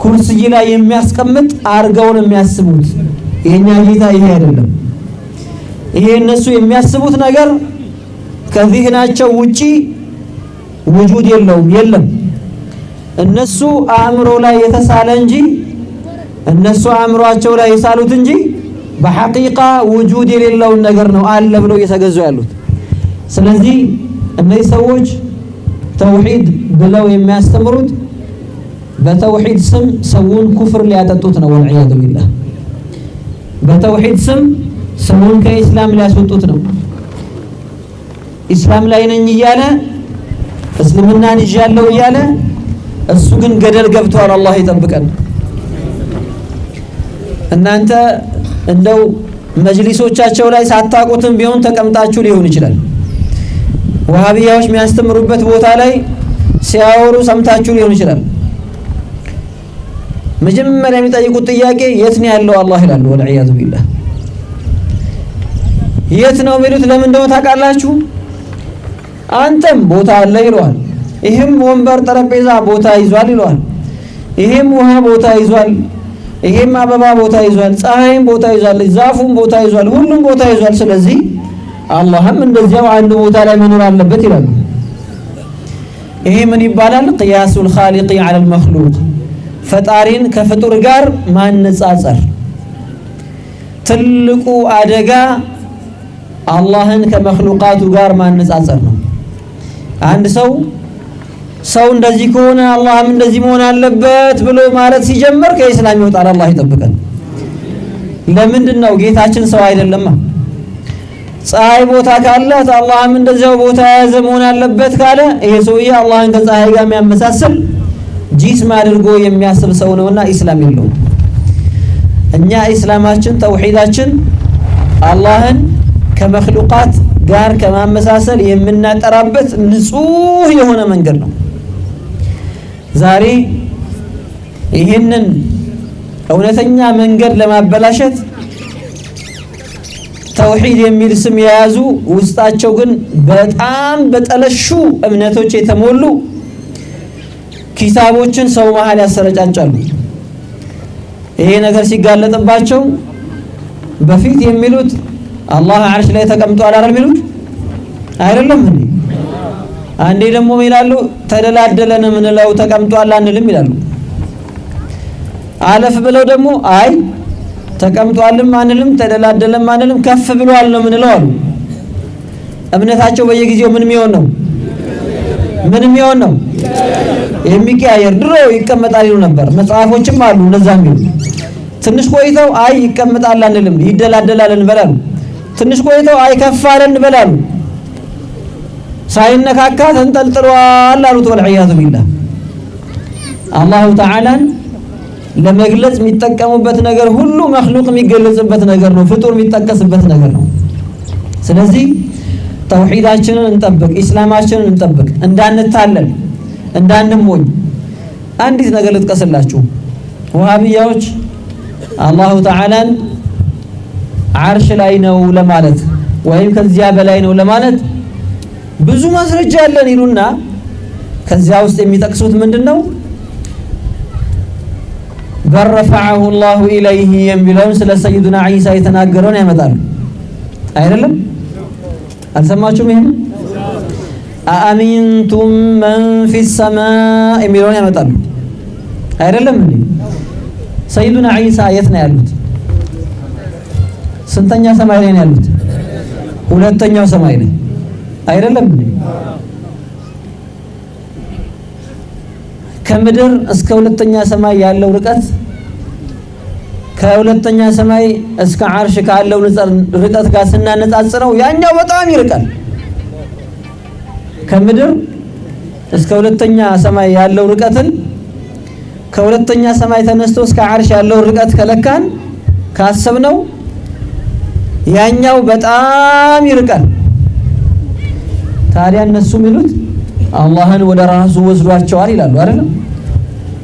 ኩርሲይ ላይ የሚያስቀምጥ አርገው ነው የሚያስቡት። የኛ ጌታ ይሄ አይደለም። ይሄ እነሱ የሚያስቡት ነገር ከዚህናቸው ውጪ ውጁድ የለም። እነሱ አእምሮ ላይ የተሳለ እንጂ እነሱ አእምሮአቸው ላይ የሳሉት እንጂ በሐቂቃ ውጁድ የሌለውን ነገር ነው አለ ብለው እየተገዙ ያሉት። ስለዚህ እነዚህ ሰዎች ተውሂድ ብለው የሚያስተምሩት በተውሂድ ስም ሰውን ኩፍር ሊያጠጡት ነው። ወልዒያዙ ቢላህ በተውሂድ ስም ሰውን ከኢስላም ሊያስወጡት ነው። ኢስላም ላይ ነኝ እያለ እስልምናን ይዣለው እያለ እሱ ግን ገደል ገብቷል። አላህ ይጠብቀን። እናንተ እንደው መጅሊሶቻቸው ላይ ሳታቁትም ቢሆን ተቀምጣችሁ ሊሆን ይችላል። ወሃቢያዎች የሚያስተምሩበት ቦታ ላይ ሲያወሩ ሰምታችሁ ሊሆን ይችላል። መጀመሪያ የሚጠይቁት ጥያቄ የት ነው ያለው አላህ ይላሉ። ወልዒያዙ ቢላህ የት ነው የሚሉት ለምን እንደሆነ ታውቃላችሁ? አንተም ቦታ አለ ይለዋል። ይሄም ወንበር ጠረጴዛ ቦታ ይዟል ይለዋል። ይሄም ውሃ ቦታ ይዟል። ይሄም አበባ ቦታ ይዟል። ፀሐይም ቦታ ይዟል። ዛፉም ቦታ ይዟል። ሁሉም ቦታ ይዟል። ስለዚህ አላህም እንደዚያው አንድ ቦታ ላይ መኖር አለበት ይላሉ። ይሄ ምን ይባላል? ቂያሱል ኻሊቂ ዐለል መኽሉቅ፣ ፈጣሪን ከፍጡር ጋር ማነጻጸር። ትልቁ አደጋ አላህን ከመኽሉቃቱ ጋር ማነጻጸር ነው። አንድ ሰው እንደዚህ ከሆነ አላህም እንደዚህ መሆን አለበት ብሎ ማለት ሲጀምር ከኢስላም ይወጣል። አላህ ይጠብቀን። ለምንድን ነው? ጌታችን ሰው አይደለም። ፀሐይ ቦታ ካለ አላህም እንደዚያው ቦታ የያዘ መሆን አለበት ካለ ይሄ ሰውዬ አላህን ከፀሐይ ጋር የሚያመሳስል ጂስም አድርጎ የሚያስብ ሰው ነውና ኢስላም የለውም። እኛ ኢስላማችን ተውሂዳችን አላህን ከመኽሉቃት ጋር ከማመሳሰል የምናጠራበት ንጹህ የሆነ መንገድ ነው። ዛሬ ይህንን እውነተኛ መንገድ ለማበላሸት ተውሂድ የሚል ስም የያዙ ውስጣቸው ግን በጣም በጠለሹ እምነቶች የተሞሉ ኪታቦችን ሰው መሃል ያሰረጫጫሉ። ይሄ ነገር ሲጋለጥባቸው በፊት የሚሉት አላህ አርሽ ላይ ተቀምጧል አይደል የሚሉት? አይደለም እንዴ? አንዴ ደግሞ ይላሉ ተደላደለን ምንለው ተቀምጧል አንልም ይላሉ። አለፍ ብለው ደግሞ አይ ተቀምጧልም አንልም ተደላደለም አንልም ከፍ ብሏል ነው ምንለው አሉ። እምነታቸው በየጊዜው ምን የሚሆን ነው የሚቀያየር። ድሮ ይቀመጣል ይሉ ነበር። መጽሐፎችም አሉ እንደዛም ይሉ። ትንሽ ቆይተው አይ ይቀመጣል አንልም ይደላደላል እንበላሉ። ትንሽ ቆይተው አይ ከፍ አለ እንበላሉ። ሳይነካካ ተንጠልጥሏል አሉት። ወልዒያዙ ቢላህ አላሁ ተዓላን ለመግለጽ የሚጠቀሙበት ነገር ሁሉ መኽሉቅ የሚገለጽበት ነገር ነው። ፍጡር የሚጠቀስበት ነገር ነው። ስለዚህ ተውሂዳችንን እንጠብቅ፣ ኢስላማችንን እንጠብቅ፣ እንዳንታለል፣ እንዳንሞኝ። አንዲት ነገር ልጥቀስላችሁ። ወሃቢያዎች አላሁ ተዓላን አርሽ ላይ ነው ለማለት ወይም ከዚያ በላይ ነው ለማለት ብዙ ማስረጃ አለን ይሉና ከዚያ ውስጥ የሚጠቅሱት ምንድነው? በረፈዐሁ አላሁ ኢለይሂ የሚለውን ስለ ሰይዱና ዒሳ የተናገረውን ያመጣሉ። አይደለም? አልሰማችሁም? ይሄን አአሚንቱም መን ፊ ሰማእ የሚለውን ያመጣሉ። አይደለም እንዴ? ሰይዱና ዒሳ የት ነው ያሉት? ስንተኛ ሰማይ ላይ ነው ያሉት? ሁለተኛው ሰማይ ላይ አይደለም እንዴ? ከምድር እስከ ሁለተኛ ሰማይ ያለው ርቀት ከሁለተኛ ሰማይ እስከ አርሽ ካለው ርቀት ጋር ስናነጻጽረው ያኛው በጣም ይርቃል። ከምድር እስከ ሁለተኛ ሰማይ ያለው ርቀትን ከሁለተኛ ሰማይ ተነስቶ እስከ አርሽ ያለው ርቀት ከለካን ካሰብነው ያኛው በጣም ይርቃል። ታዲያ እነሱ የሚሉት አላህን ወደ ራሱ ወስዷቸዋል ይላሉ አይደል?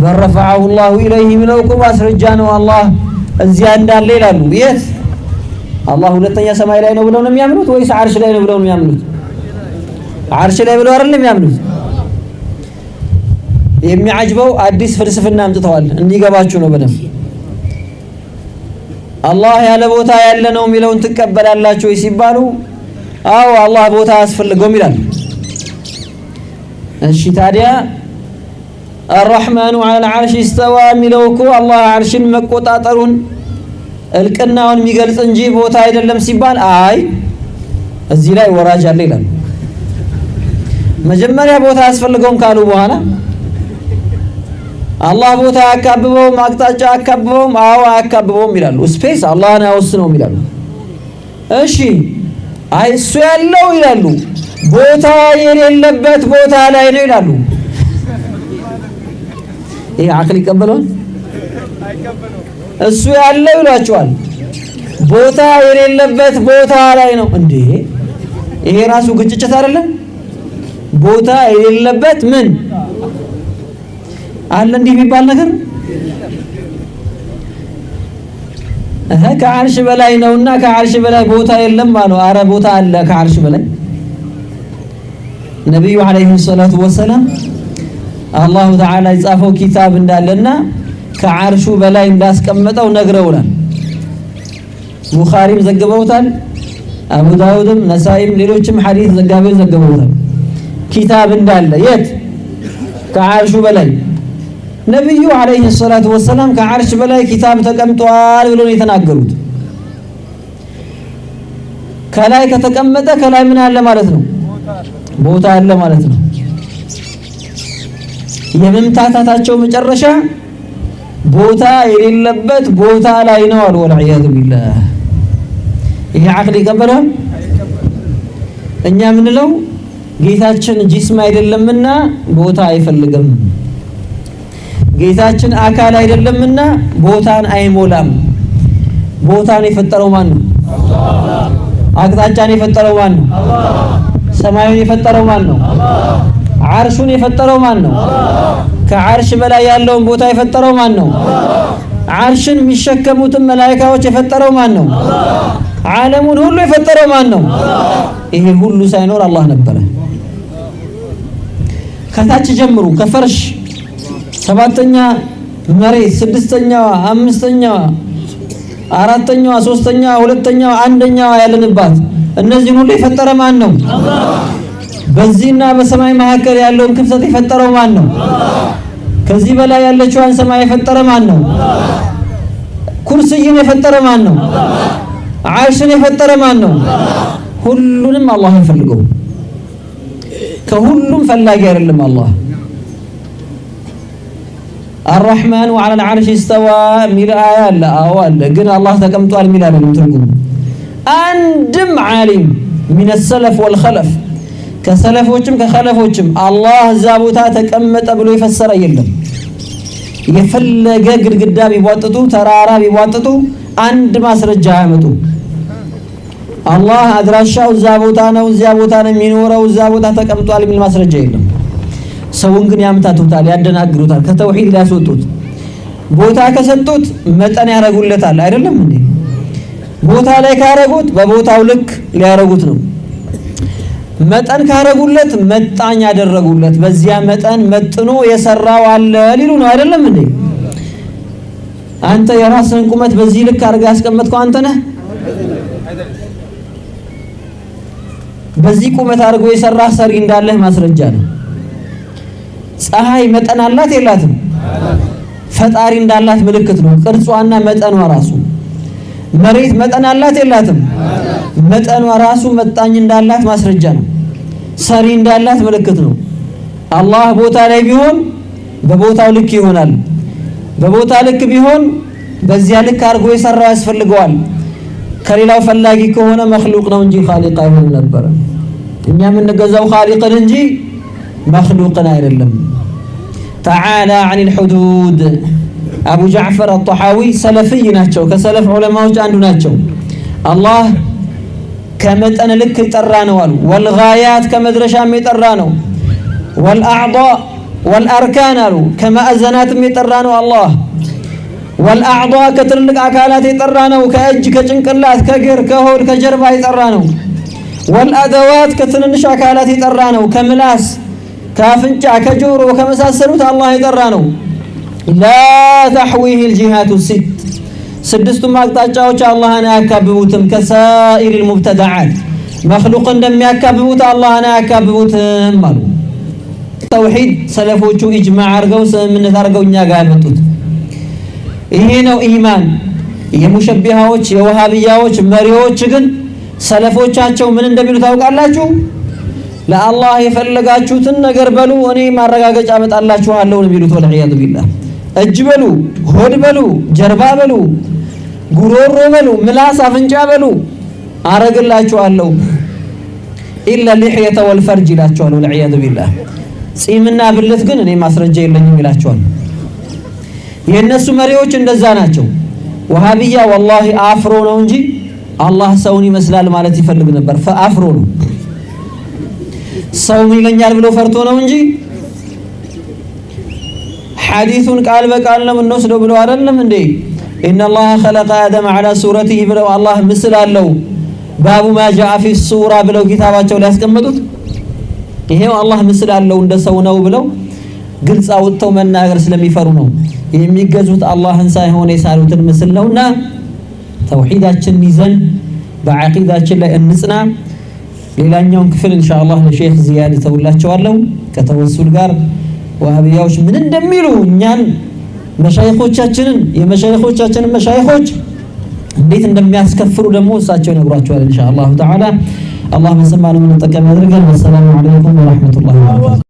በረፈዐሁ አላሁ ኢለይሂ ብለው እኮ ማስረጃ ነው አላህ እዚያ እንዳለ ይላሉ። የት? አላህ ሁለተኛ ሰማይ ላይ ነው ብለው ነው የሚያምኑት ወይስ አርሽ ላይ ነው ብለው ነው የሚያምኑት? አርሽ ላይ ብለው አይደለም የሚያምኑት። የሚያጅበው አዲስ ፍልስፍና አምጥተዋል እንዲገባችሁ ነው በደም አላህ ያለ ቦታ ያለ ነው የሚለውን ትቀበላላችሁ ሲባሉ አዎ አላህ ቦታ ያስፈልገውም ይላል እሺ ታዲያ الرحمن على العرش استوى ሚለውኩ አላህ አርሽን መቆጣጠሩን እልቅናውን የሚገልጽ እንጂ ቦታ አይደለም ሲባል አይ እዚህ ላይ ወራጅ አለ ይላል መጀመሪያ ቦታ ያስፈልገውም ካሉ በኋላ አላህ ቦታ ያካብበው ማቅጣጫ ያካብበው አዎ ያካብበው ይላሉ ስፔስ አላህን ያወስነው ይላሉ እሺ አይ እሱ ያለው ይላሉ ቦታ የሌለበት ቦታ ላይ ነው ይላሉ ይሄ አክል ይቀበለው አይቀበለው እሱ ያለው ይላቸዋል ቦታ የሌለበት ቦታ ላይ ነው እንዴ ይሄ ራሱ ግጭት አይደለም ቦታ የሌለበት ምን አለ እንዲህ የሚባል ነገር ከዓርሽ በላይ ነውና ከዓርሽ በላይ ቦታ የለም ማለት አረ ቦታ አለ ከዓርሽ በላይ ነብዩ አለይሂ ሰላቱ ወሰለም አላሁ ተዓላ የጻፈው ኪታብ እንዳለና ከዓርሹ በላይ እንዳስቀመጠው ነግረውናል ቡኻሪም ዘግበውታል አቡ ዳውድም ነሳኢም ሌሎችም ሐዲስ ዘጋቢዎች ዘግበውታል ኪታብ እንዳለ የት ከዓርሹ በላይ ነብዩ አለይሂ ሰላቱ ወሰለም ከዓርሽ በላይ ኪታብ ተቀምጧል ብለው የተናገሩት ከላይ ከተቀመጠ ከላይ ምን አለ ማለት ነው ቦታ አለ ማለት ነው የመምታታታቸው መጨረሻ ቦታ የሌለበት ቦታ ላይ ነው አሉ ወልዒያዙ ቢላህ ይሄ አቅል ይቀበለው እኛ ምንለው ጌታችን ጂስም አይደለምና ቦታ አይፈልግም ጌታችን አካል አይደለምና ቦታን አይሞላም ቦታን የፈጠረው ማን ነው አላህ አቅጣጫን የፈጠረው ማን ነው አላህ ሰማዩን የፈጠረው ማን ነው አላህ ዓርሹን የፈጠረው ማን ነው አላህ ከዓርሽ በላይ ያለውን ቦታ የፈጠረው ማን ነው አላህ ዓርሽን የሚሸከሙትን መላእክቶች የፈጠረው ማን ነው አላህ ዓለሙን ሁሉ የፈጠረው ማን ነው አላህ ይሄ ሁሉ ሳይኖር አላህ ነበረ ከታች ጀምሩ ከፈርሽ ሰባተኛ መሬት ስድስተኛዋ አምስተኛዋ አራተኛዋ ሶስተኛዋ ሁለተኛዋ አንደኛዋ ያለንባት እነዚህን ሁሉ የፈጠረ ማን ነው አላህ በዚህና በሰማይ መካከል ያለውን ክፍተት የፈጠረው ማን ነው አላህ ከዚህ በላይ ያለችውን ሰማይ የፈጠረ ማን ነው አላህ ኩርሲይን የፈጠረ ማን ነው አላህ ዓርሽን የፈጠረ ማን ነው አላህ ሁሉንም አላህ ይፈልገው ከሁሉም ፈላጊ አይደለም አላህ الرحمن على العرش استوى ሚል አያ አለ አዎ አለ ግን አላህ ተቀምጧል ሚል አይደለም ትርጉሙ አንድም ዓሊም من السلف والخلف ከሰለፎችም ከኸለፎችም አላህ እዛ ቦታ ተቀመጠ ብሎ የፈሰረ የለም የፈለገ ግድግዳ ቢቧጥጡ ተራራ ቢቧጥጡ አንድ ማስረጃ ያመጡ አላህ አድራሻው እዛ ቦታ ነው እዛ ቦታ ነው የሚኖረው እዛ ቦታ ተቀምጧል የሚል ማስረጃ የለም ሰውን ግን ያምታቱታል ያደናግሩታል ከተውሂድ ሊያስወጡት ቦታ ከሰጡት መጠን ያረጉለታል አይደለም እንዴ ቦታ ላይ ካረጉት በቦታው ልክ ሊያረጉት ነው መጠን ካረጉለት መጣኝ ያደረጉለት በዚያ መጠን መጥኖ የሰራው አለ ሊሉ ነው አይደለም እንዴ አንተ የራስህን ቁመት በዚህ ልክ አርጋ ያስቀመጥከው አንተ ነህ በዚህ ቁመት አርጎ የሰራህ ሰሪ እንዳለህ ማስረጃ ነው ፀሐይ መጠን አላት የላትም ፈጣሪ እንዳላት ምልክት ነው ቅርጿና መጠኗ ራሱ መሬት መጠን አላት የላትም መጠኗ ራሱ መጣኝ እንዳላት ማስረጃ ነው ሰሪ እንዳላት ምልክት ነው አላህ ቦታ ላይ ቢሆን በቦታው ልክ ይሆናል በቦታ ልክ ቢሆን በዚያ ልክ አርጎ የሰራው ያስፈልገዋል ከሌላው ፈላጊ ከሆነ መخلوق ነው እንጂ ኻሊቅ አይሆንም ነበር እኛ የምንገዛው ኻሊቅን እንጂ መخلوقን አይደለም تعالى عن الحدود أبو جعفر الطحاوي سلفي ናቸው ከሰለፍ ዑለማዎች አንዱ ናቸው አላህ ከመጠን ልክ ይጠራ ነው አሉ والغايات ከመድረሻም ይጠራ ነው والأعضاء والأركان አሉ ከማዕዘናትም ይጠራ ነው አላህ والأعضاء ከትልልቅ አካላት ይጠራ ነው ከእጅ ከጭንቅላት ከእግር ከሆድ ከጀርባ ይጠራ ነው والأدوات ከትንንሽ አካላት ይጠራ ነው ከምላስ ካፍንጫ ከጆሮ ከመሳሰሉት አላህ የጠራ ነው። ላ ተሕዊህ الجهات الست ስድስቱም አቅጣጫዎች አላህን አያካብቡትም። ከሳኢር المبتدعات መክሉቅ እንደሚያካብቡት አላህን አያካብቡትም አሉ። ተውሂድ ሰለፎቹ ኢጅማዕ አድርገው ስምምነት አድርገው እኛ ጋር ያመጡት ይሄ ነው ኢማን። የሙሸቢሃዎች የወሃቢያዎች መሪዎች ግን ሰለፎቻቸው ምን እንደሚሉ ታውቃላችሁ? ለአላህ የፈለጋችሁትን ነገር በሉ እኔ ማረጋገጫ አመጣላችኋለሁ ነው የሚሉት። ወልዒያዙ ቢላህ እጅ በሉ፣ ሆድ በሉ፣ ጀርባ በሉ፣ ጉሮሮ በሉ፣ ምላስ አፍንጫ በሉ አረግላችኋለሁ ኢላ ሊሕየተ ወልፈርጅ ይላቸዋል። ወልዒያዙ ቢላህ ጺምና ብልት ግን እኔ ማስረጃ የለኝም ይላቸዋል። የእነሱ መሪዎች እንደዛ ናቸው። ወሃቢያ ወላሂ አፍሮ ነው እንጂ አላህ ሰውን ይመስላል ማለት ይፈልግ ነበር። አፍሮ ነው ሰው ምን ይለኛል ብሎ ፈርቶ ነው እንጂ ሐዲሱን ቃል በቃል ነው እንወስደው ብሎ አይደለም እንዴ? ኢነላህ ኸለቀ አደም ዐላ ሱረቲሂ ብለው አላህ ምስል አለው ባቡ ማ ጃአ ፊ ሱራ ብለው ኪታባቸው ላይ ያስቀመጡት ይሄው አላህ ምስል አለው እንደ ሰው ነው ብለው ግልጽ አውጥተው መናገር ስለሚፈሩ ነው። የሚገዙት አላህን ሳይሆን የሳሉትን ምስል ነውና ተውሂዳችን ይዘን በዐቂዳችን ላይ እንጽና። ሌላኛውን ክፍል ኢንሻአላህ ለሼክ ዚያድ ተውላቸዋለሁ ከተወሱል ጋር ወሃቢያዎች ምን እንደሚሉ እኛን መሻይኾቻችንን የመሻይኾቻችንን መሻይኾች እንዴት እንደሚያስከፍሩ ደግሞ እሳቸው ይነግሯቸዋል ኢንሻአላህ ተዓላ። አላህ በሰማነው እንጠቀም ያድርገን። ወሰላሙ ዐለይኩም ወራህመቱላሂ ወበረካቱሁ።